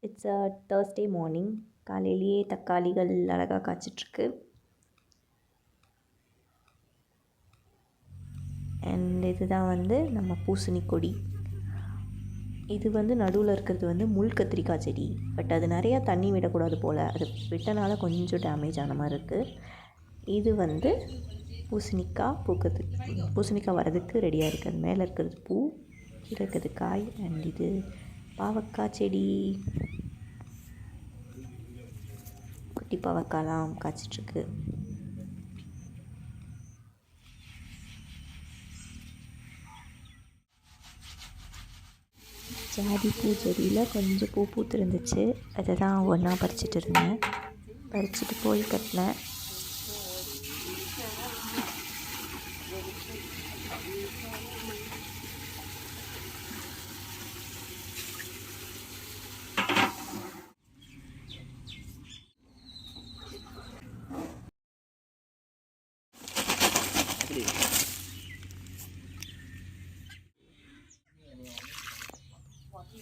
It's a Thursday morning. காலையிலேயே தக்காளிகள் அழகாக காய்ச்சிட்ருக்கு. And இதுதான் நம்ம பூசணி கொடி. இது நடுவில் இருக்கிறது முள் கத்திரிக்காய் செடி. பட் அது நிறையா தண்ணி விடக்கூடாது போல், அது விட்டனால கொஞ்சம் டேமேஜ் ஆன மாதிரி இருக்குது. இது பூசணிக்காய் வரதுக்கு ரெடியாக இருக்குது. அது மேலே இருக்கிறது பூ, கீழே இருக்கிறது காய். அண்ட் இது பாவக்காய் செடி. குட்டி பாவக்காய்லாம் காய்ச்சிட்ருக்கு. ஜாதி பூ செடியில் கொஞ்சம் பூ பூத்துருந்துச்சு. அதை தான் ஒன்றா பறிச்சிட்டு இருந்தேன். பறிச்சுட்டு போய் கட்டினேன்.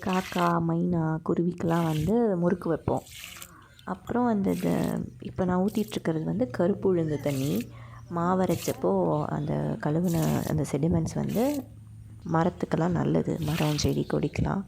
காக்கா, மைனா, குருவிக்கெலாம் முறுக்கு வைப்போம். அப்புறம் இப்போ நான் ஊற்றிட்டுருக்கிறது கருப்பு உளுந்து தண்ணி. மாவரைச்சப்போ அந்த கழுவுன அந்த செடிமெண்ட்ஸ் மரத்துக்கெல்லாம் நல்லது, மரம் செடி கொடிக்கெலாம்.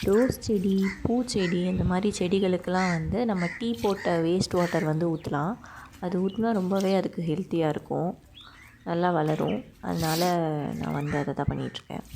ரோஸ் செடி, பூச்செடி, இந்த மாதிரி செடிகளுக்கெல்லாம் நம்ம டீ போட்ட வேஸ்ட் வாட்டர் ஊற்றலாம். அது ஊற்றினா ரொம்பவே அதுக்கு ஹெல்த்தியாக இருக்கும், நல்லா வளரும். அதனால் நான் அதை தான் பண்ணிகிட்ருக்கேன்.